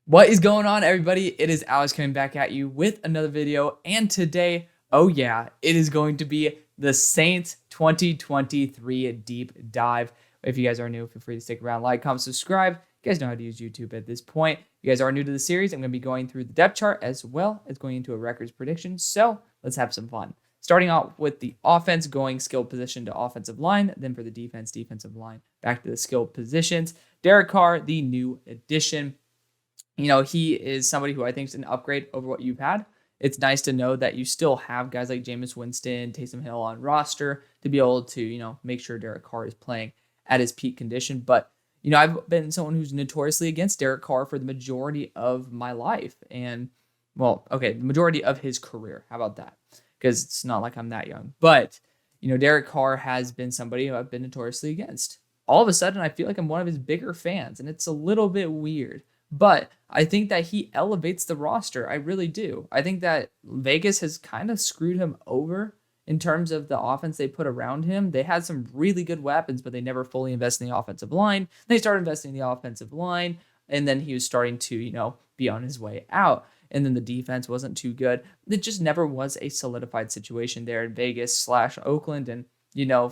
What is going on, everybody? It is Alex coming back at you with another video. And today, oh yeah, it is going to be the Saints 2023 deep dive. If you guys are new, feel free to stick around, like, comment, subscribe. You guys know how to use YouTube at this point. If you guys are new to the series, I'm going to be going through the depth chart as well as going into a records prediction. So let's have some fun. Starting out with the offense, going skill position to offensive line. Then for the defense, defensive line, back to the skill positions. Derek Carr, the new addition. He is somebody who I think is an upgrade over what you've had. It's nice to know that you still have guys like Jameis Winston, Taysom Hill on roster to be able to, make sure Derek Carr is playing at his peak condition. But, I've been someone who's notoriously against Derek Carr for the majority of my life. And, the majority of his career. How about that? Because it's not like I'm that young. But, Derek Carr has been somebody who I've been notoriously against. All of a sudden, I feel like I'm one of his bigger fans, and it's a little bit weird. But I think that he elevates the roster. I really do. I think that Vegas has kind of screwed him over in terms of the offense they put around him. They had some really good weapons, but they never fully invested in the offensive line. They started investing in the offensive line, and then he was starting to, be on his way out. And then the defense wasn't too good. It just never was a solidified situation there in Vegas/Oakland. And,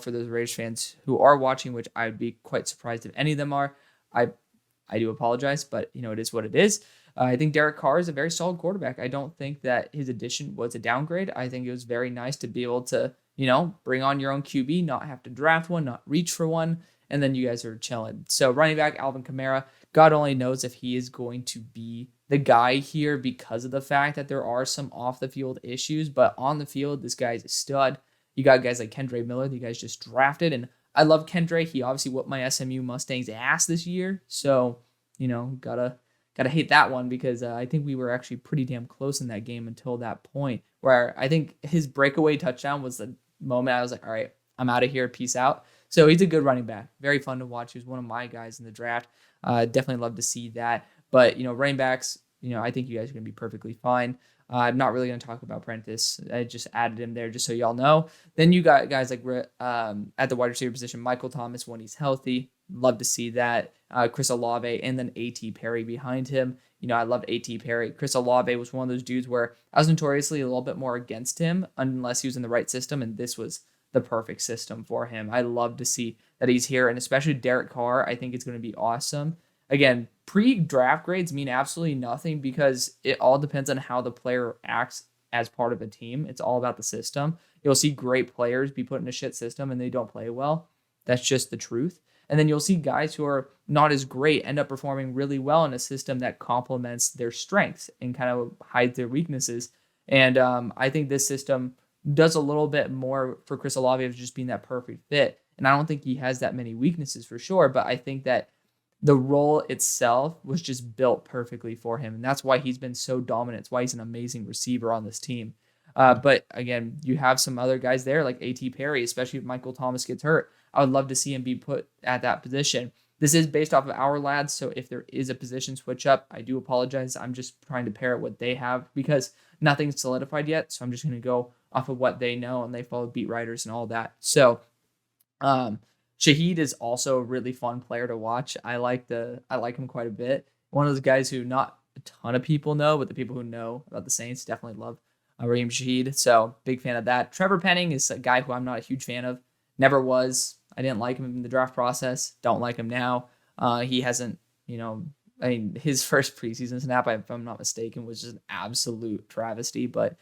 for those Raiders fans who are watching, which I'd be quite surprised if any of them are, I do apologize, but it is what it is. I think Derek Carr is a very solid quarterback. I don't think that his addition was a downgrade. I think it was very nice to be able to, bring on your own QB, not have to draft one, not reach for one, and then you guys are chilling. So running back Alvin Kamara, God only knows if he is going to be the guy here because of the fact that there are some off the field issues, but on the field, this guy's a stud. You got guys like Kendre Miller that you guys just drafted, and I love Kendre. He obviously whooped my SMU Mustangs ass this year. So, gotta hate that one because I think we were actually pretty damn close in that game until that point where I think his breakaway touchdown was the moment I was like, all right, I'm out of here. Peace out. So he's a good running back. Very fun to watch. He was one of my guys in the draft. Definitely love to see that. But, running backs, I think you guys are going to be perfectly fine. I'm not really going to talk about Prentice. I just added him there just so y'all know. Then you got guys like at the wide receiver position, Michael Thomas when he's healthy. Love to see that. Chris Olave and then A.T. Perry behind him. I loved A.T. Perry. Chris Olave was one of those dudes where I was notoriously a little bit more against him unless he was in the right system, and this was the perfect system for him. I love to see that he's here, and especially Derek Carr. I think it's going to be awesome. Again, pre-draft grades mean absolutely nothing because it all depends on how the player acts as part of a team. It's all about the system. You'll see great players be put in a shit system and they don't play well. That's just the truth. And then you'll see guys who are not as great end up performing really well in a system that complements their strengths and kind of hides their weaknesses. And I think this system does a little bit more for Chris Olave of just being that perfect fit. And I don't think he has that many weaknesses for sure, but I think that the role itself was just built perfectly for him. And that's why he's been so dominant. It's why he's an amazing receiver on this team. But again, you have some other guys there like A.T. Perry, especially if Michael Thomas gets hurt. I would love to see him be put at that position. This is based off of our lads. So if there is a position switch up, I do apologize. I'm just trying to pair what they have because nothing's solidified yet. So I'm just going to go off of what they know, and they follow beat writers and all that. So, Shaheed is also a really fun player to watch. I like him quite a bit. One of those guys who not a ton of people know, but the people who know about the Saints definitely love Raheem Shaheed. So big fan of that. Trevor Penning is a guy who I'm not a huge fan of. Never was. I didn't like him in the draft process. Don't like him now. He hasn't, his first preseason snap, if I'm not mistaken, was just an absolute travesty. But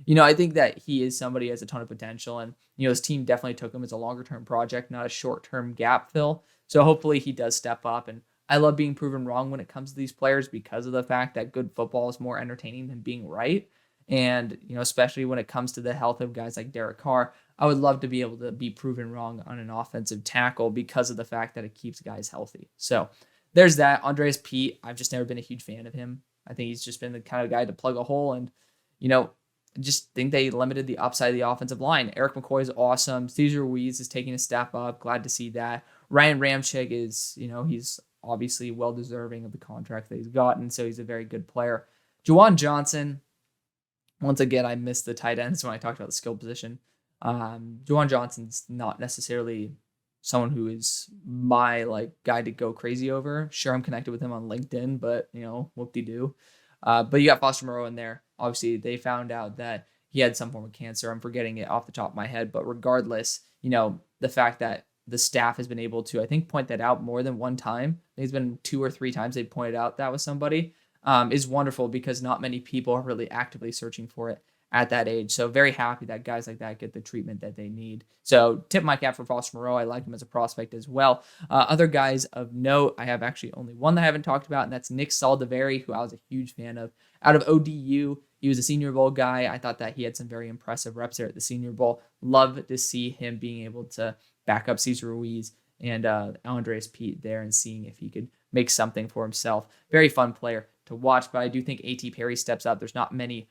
I think that he is somebody who has a ton of potential, and his team definitely took him as a longer-term project, not a short-term gap fill. So hopefully he does step up, and I love being proven wrong when it comes to these players because of the fact that good football is more entertaining than being right. And especially when it comes to the health of guys like Derek Carr, I would love to be able to be proven wrong on an offensive tackle because of the fact that it keeps guys healthy. So there's that. Andreas Pete, I've just never been a huge fan of him. I think he's just been the kind of guy to plug a hole, and I just think they limited the upside of the offensive line. Eric McCoy is awesome. Cesar Ruiz is taking a step up. Glad to see that. Ryan Ramczyk is, he's obviously well-deserving of the contract that he's gotten, so he's a very good player. Juwan Johnson, once again, I missed the tight ends when I talked about the skill position. Juwan Johnson's not necessarily someone who is my like guy to go crazy over. Sure, I'm connected with him on LinkedIn, but whoop-de-doo. But you got Foster Moreau in there. Obviously, they found out that he had some form of cancer. I'm forgetting it off the top of my head, but regardless, the fact that the staff has been able to, I think, point that out more than one time. There's been 2 or 3 times they pointed out that was somebody, is wonderful because not many people are really actively searching for it at that age. So very happy that guys like that get the treatment that they need. So tip my cap for Foster Moreau. I like him as a prospect as well. Other guys of note, I have actually only one that I haven't talked about, and that's Nick Saldiveri, who I was a huge fan of. Out of ODU, he was a Senior Bowl guy. I thought that he had some very impressive reps there at the Senior Bowl. Love to see him being able to back up Cesar Ruiz and Andres Pete there and seeing if he could make something for himself. Very fun player to watch, but I do think A.T. Perry steps up. There's not many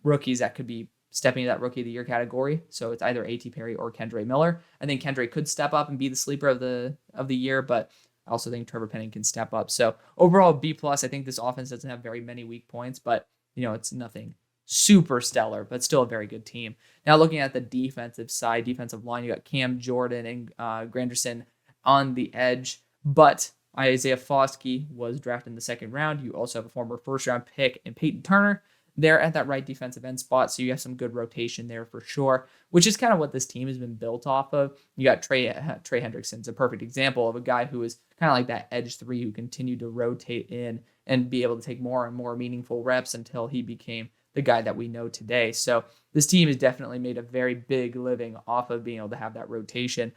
rookies that could be stepping into that Rookie of the Year category, so it's either A.T. Perry or Kendre Miller. I think Kendre could step up and be the sleeper of the year, but I also think Trevor Penning can step up. So overall, B+. I think this offense doesn't have very many weak points, but it's nothing super stellar, but still a very good team. Now looking at the defensive side, defensive line, you got Cam Jordan and Granderson on the edge, but Isaiah Foskey was drafted in the 2nd round. You also have a former 1st-round pick in Peyton Turner there at that right defensive end spot, so you have some good rotation there for sure, which is kind of what this team has been built off of. You got Trey Hendrickson's a perfect example of a guy who is kind of like that edge 3 who continued to rotate in and be able to take more and more meaningful reps until he became the guy that we know today. So this team has definitely made a very big living off of being able to have that rotation.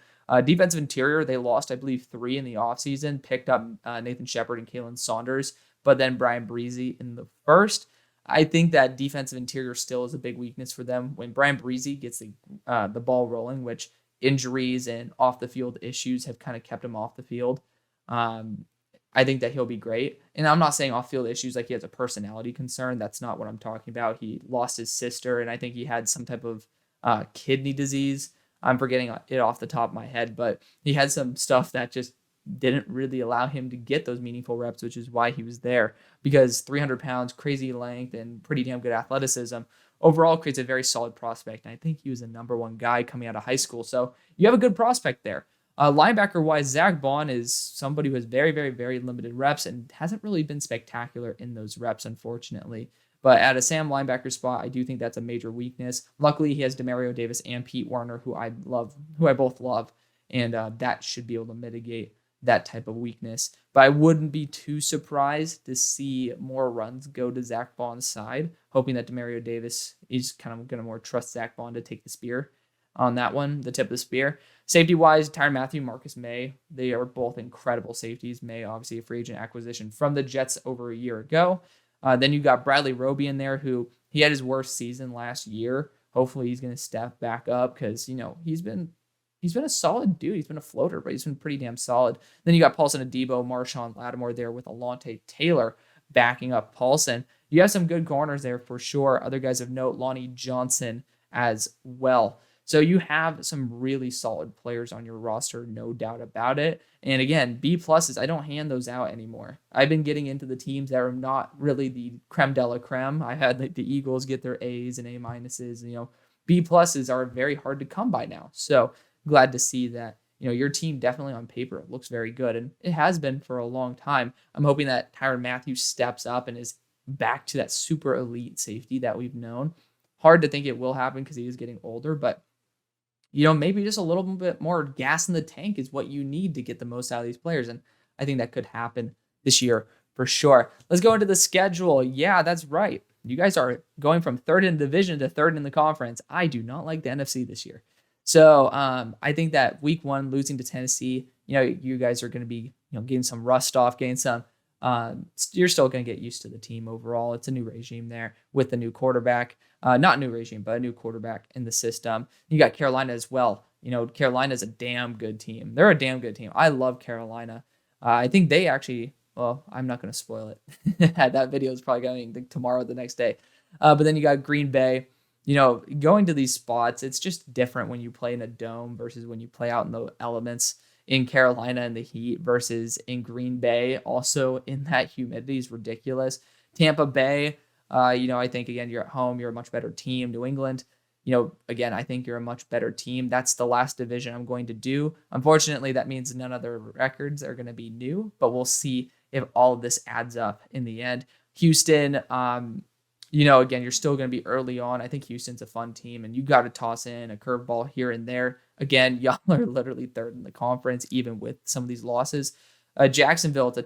Defensive interior, they lost, I believe, 3 in the offseason, picked up Nathan Shepard and Kalen Saunders, but then Brian Breezy in the 1st. I think that defensive interior still is a big weakness for them. When Brian Breezy gets the ball rolling, which injuries and off-the-field issues have kind of kept him off the field, I think that he'll be great. And I'm not saying off-field issues like he has a personality concern. That's not what I'm talking about. He lost his sister, and I think he had some type of kidney disease. I'm forgetting it off the top of my head, but he had some stuff that just didn't really allow him to get those meaningful reps, which is why he was there, because 300 pounds, crazy length, and pretty damn good athleticism overall creates a very solid prospect. And I think he was a number 1 guy coming out of high school. So you have a good prospect there. Linebacker-wise, Zach Bond is somebody who has very, very, very limited reps and hasn't really been spectacular in those reps, unfortunately. But at a Sam linebacker spot, I do think that's a major weakness. Luckily, he has Demario Davis and Pete Werner, who I both love, and that should be able to mitigate that type of weakness. But I wouldn't be too surprised to see more runs go to Zach Bond's side, hoping that Demario Davis is kind of going to more trust Zach Bond to take the spear on that one, the tip of the spear. Safety-wise, Tyrann Mathieu, Marcus May, they are both incredible safeties. May, obviously, a free agent acquisition from the Jets over a year ago. Then you got Bradley Roby in there, who he had his worst season last year. Hopefully, he's going to step back up because, he's been a solid dude. He's been a floater, but he's been pretty damn solid. Then you got Paulson Adebo, Marshawn Lattimore there with Alontae Taylor backing up Paulson. You have some good corners there for sure. Other guys of note, Lonnie Johnson as well. So you have some really solid players on your roster, no doubt about it. And again, B+, I don't hand those out anymore. I've been getting into the teams that are not really the creme de la creme. I had the Eagles get their A's and A-. B+ are very hard to come by now. So glad to see that, your team definitely on paper looks very good, and it has been for a long time. I'm hoping that Tyrann Mathieu steps up and is back to that super elite safety that we've known. Hard to think it will happen because he is getting older, but maybe just a little bit more gas in the tank is what you need to get the most out of these players, and I think that could happen this year for sure. Let's go into the schedule. Yeah, that's right. You guys are going from 3rd in the division to 3rd in the conference. I do not like the NFC this year. So I think that week 1 losing to Tennessee, you guys are going to be getting some rust off, getting some. You're still going to get used to the team overall. It's a new regime there with the new quarterback. Not new regime, but a new quarterback in the system. You got Carolina as well. Carolina's a damn good team. They're a damn good team. I love Carolina. I think they actually, well, I'm not going to spoil it. That video is probably going tomorrow or the next day. But then you got Green Bay. Going to these spots, it's just different when you play in a dome versus when you play out in the elements. In Carolina in the heat versus in Green Bay, also in that humidity is ridiculous. Tampa Bay, I think, again, you're at home. You're a much better team. New England, again, I think you're a much better team. That's the last division I'm going to do. Unfortunately, that means none of the records are going to be new, but we'll see if all of this adds up in the end. Houston, again, you're still going to be early on. I think Houston's a fun team, and you got to toss in a curveball here and there. Again, y'all are literally third in the conference, even with some of these losses. Jacksonville, it's a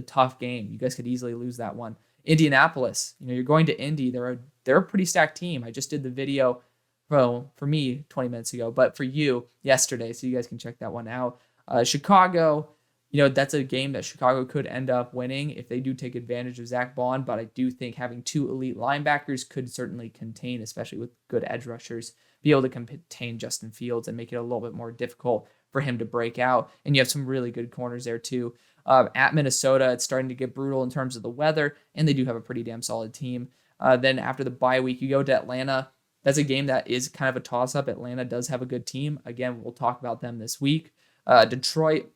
tough game. You guys could easily lose that one. Indianapolis, you're going to Indy. They're a pretty stacked team. I just did the video, well, for me 20 minutes ago, but for you yesterday, so you guys can check that one out. Chicago, that's a game that Chicago could end up winning if they do take advantage of Zach Bond, but I do think having two elite linebackers could certainly contain, especially with good edge rushers, be able to contain Justin Fields and make it a little bit more difficult for him to break out. And you have some really good corners there too. At Minnesota, it's starting to get brutal in terms of the weather, and they do have a pretty damn solid team. Then after the bye week, you go to Atlanta. That's a game that is kind of a toss-up. Atlanta does have a good team. Again, we'll talk about them this week. Detroit,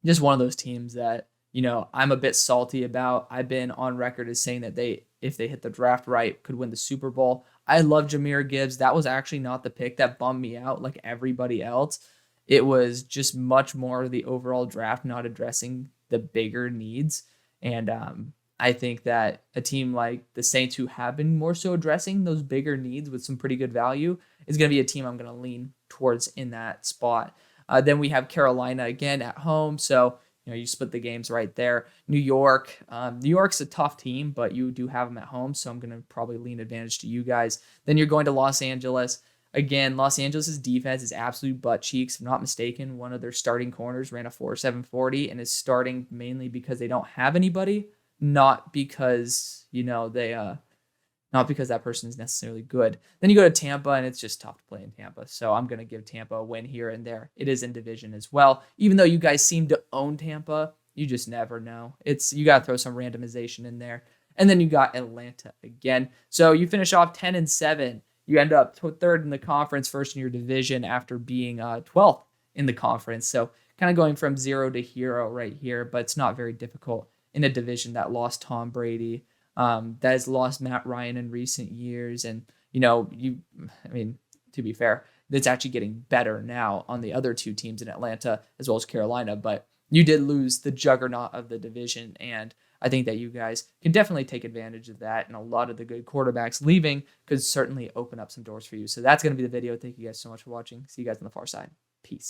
just one of those teams that, I'm a bit salty about. I've been on record as saying that if they hit the draft right, could win the Super Bowl. I love Jahmyr Gibbs. That was actually not the pick that bummed me out like everybody else. It was just much more the overall draft not addressing the bigger needs. And I think that a team like the Saints, who have been more so addressing those bigger needs with some pretty good value, is going to be a team I'm going to lean towards in that spot. Then we have Carolina again at home. So, you split the games right there. New York. New York's a tough team, but you do have them at home. So I'm going to probably lean advantage to you guys. Then you're going to Los Angeles. Again, Los Angeles' defense is absolute butt cheeks. If I'm not mistaken, one of their starting corners ran a 4.7 40 and is starting mainly because they don't have anybody, not because, not because that person is necessarily good. Then you go to Tampa, and it's just tough to play in Tampa. So I'm going to give Tampa a win here and there. It is in division as well. Even though you guys seem to own Tampa, you just never know. You got to throw some randomization in there. And then you got Atlanta again. So you finish off 10-7. You end up third in the conference, first in your division after being 12th in the conference. So kind of going from zero to hero right here, but it's not very difficult in a division that lost Tom Brady, that has lost Matt Ryan in recent years. And, to be fair, it's actually getting better now on the other two teams in Atlanta as well as Carolina, but you did lose the juggernaut of the division, and I think that you guys can definitely take advantage of that, and a lot of the good quarterbacks leaving could certainly open up some doors for you. So that's going to be the video. Thank you guys so much for watching. See you guys on the far side. Peace.